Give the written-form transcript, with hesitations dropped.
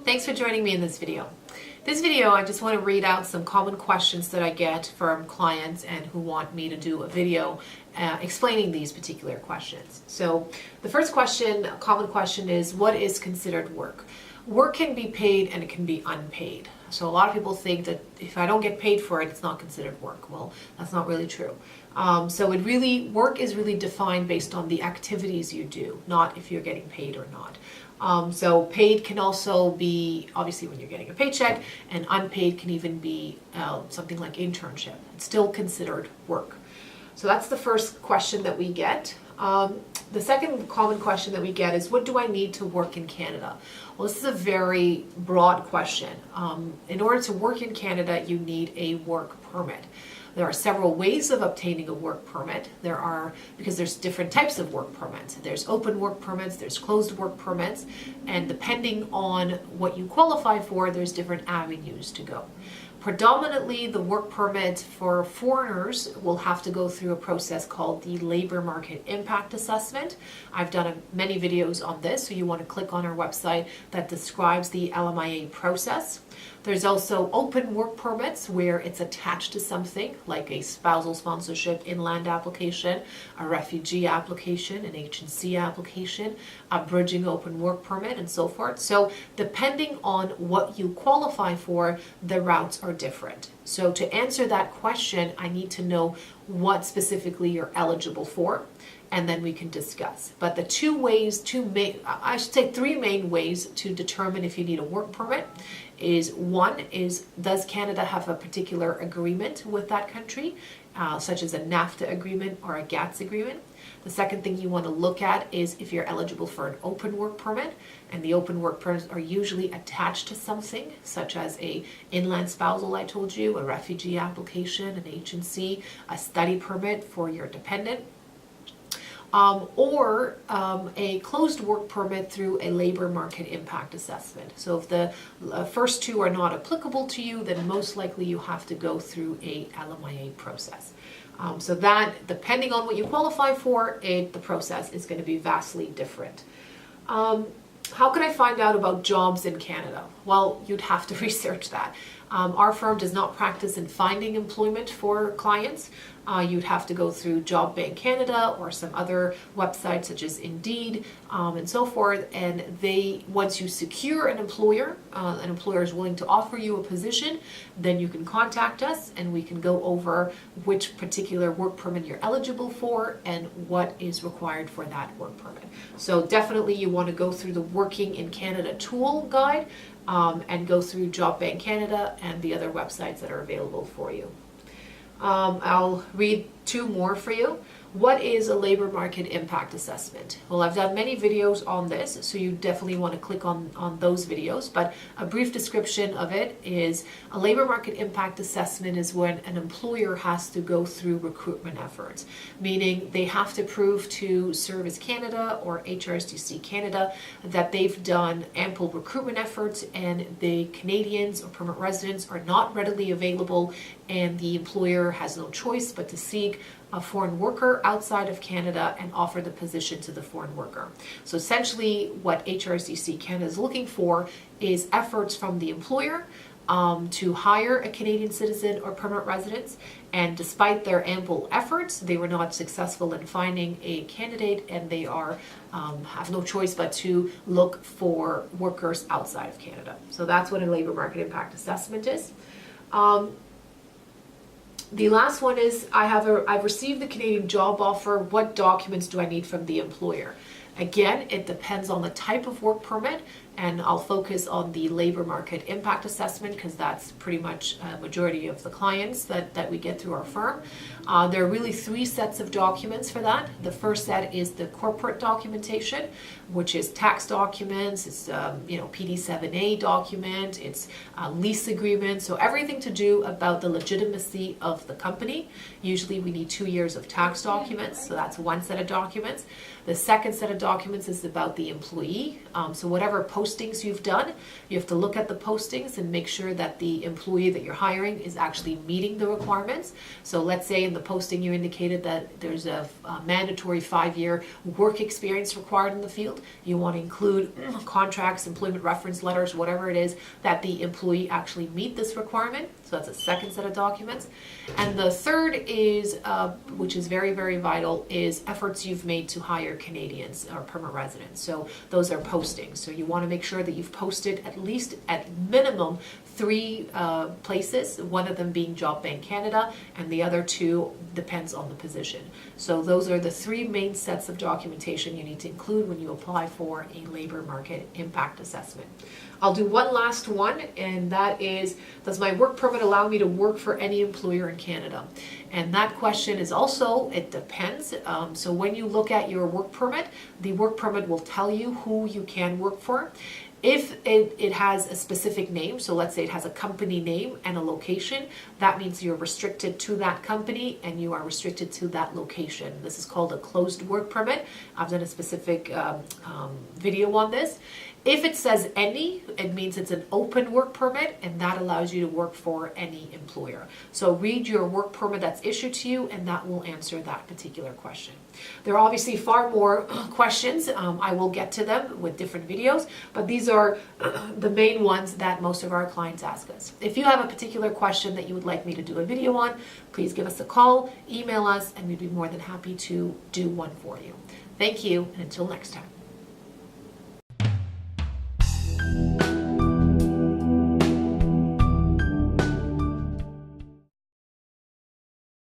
Thanks for joining me in this video. This video, I just want to read out some common questions that I get from clients and who want me to do a video explaining these particular questions. So the first question, a common question is, what is considered work? Work can be paid and it can be unpaid. So a lot of people think that if I don't get paid for it, it's not considered work. Well, that's not really true. Work is really defined based on the activities you do, not if you're getting paid or not. So paid can also be obviously when you're getting a paycheck, and unpaid can even be something like internship. It's still considered work. So that's the first question that we get. The second common question that we get is, what do I need to work in Canada? Well, this is a very broad question. In order to work in Canada, you need a work permit. There are several ways of obtaining a work permit. Because there's different types of work permits. There's open work permits, there's closed work permits, and depending on what you qualify for, there's different avenues to go. Predominantly, the work permit for foreigners will have to go through a process called the Labor Market Impact Assessment. I've done many videos on this, so you want to click on our website that describes the LMIA process. There's also open work permits where it's attached to something like a spousal sponsorship inland application, a refugee application, an H&C application, a bridging open work permit, and so forth. So depending on what you qualify for, the routes are different. So to answer that question, I need to know what specifically you're eligible for, and then we can discuss. But the three main ways to determine if you need a work permit is, one is, does Canada have a particular agreement with that country, such as a NAFTA agreement or a GATS agreement? The second thing you want to look at is if you're eligible for an open work permit, and the open work permits are usually attached to something, such as a inland spousal, I told you, a refugee application, an H&C, a study permit for your dependent, or a closed work permit through a labor market impact assessment. So if the first two are not applicable to you, then most likely you have to go through a LMIA process. So that, depending on what you qualify for, the process is going to be vastly different. How can I find out about jobs in Canada? Well, you'd have to research that. Our firm does not practice in finding employment for clients. You'd have to go through Job Bank Canada or some other websites such as Indeed and so forth. And once you secure an employer is willing to offer you a position, then you can contact us and we can go over which particular work permit you're eligible for and what is required for that work permit. So definitely you want to go through the Working in Canada tool guide and go through Job Bank Canada and the other websites that are available for you. I'll read two more for you. What is a labor market impact assessment? Well, I've done many videos on this, so you definitely want to click on those videos, but a brief description of it is a labor market impact assessment is when an employer has to go through recruitment efforts, meaning they have to prove to Service Canada or HRSDC Canada that they've done ample recruitment efforts and the Canadians or permanent residents are not readily available, and the employer has no choice but to seek a foreign worker outside of Canada and offer the position to the foreign worker. So essentially what HRSDC Canada is looking for is efforts from the employer to hire a Canadian citizen or permanent residents, and despite their ample efforts, they were not successful in finding a candidate, and they have no choice but to look for workers outside of Canada. So that's what a labor market impact assessment is. The last one is, I've received the Canadian job offer. What documents do I need from the employer? Again, it depends on the type of work permit, and I'll focus on the labor market impact assessment because that's pretty much a majority of the clients that we get through our firm. There are really three sets of documents for that. The first set is the corporate documentation, which is tax documents, it's PD7A document, it's lease agreement, so everything to do about the legitimacy of the company. Usually we need 2 years of tax documents, so that's one set of documents. The second set of documents is about the employee, so whatever post postings you've done. You have to look at the postings and make sure that the employee that you're hiring is actually meeting the requirements. So let's say in the posting you indicated that there's a mandatory 5-year work experience required in the field. You want to include contracts, employment reference letters, whatever it is, that the employee actually meet this requirement. So that's a second set of documents. And the third is, which is very, very vital, is efforts you've made to hire Canadians or permanent residents. So those are postings. So you want to make sure that you've posted at least at minimum 3 places, one of them being Job Bank Canada, and the other 2 depends on the position. So those are the 3 main sets of documentation you need to include when you apply for a labor market impact assessment. I'll do one last one, and that is, does my work permit allow me to work for any employer in Canada? And that question is also, it depends. So when you look at your work permit, the work permit will tell you who you can work for. If it has a specific name, so let's say it has a company name and a location, that means you're restricted to that company and you are restricted to that location. This is called a closed work permit. I've done a specific video on this. If it says any, it means it's an open work permit, and that allows you to work for any employer. So read your work permit that's issued to you, and that will answer that particular question. There are obviously far more questions. I will get to them with different videos, but these are the main ones that most of our clients ask us. If you have a particular question that you would like me to do a video on, please give us a call, email us, and we'd be more than happy to do one for you. Thank you, and until next time.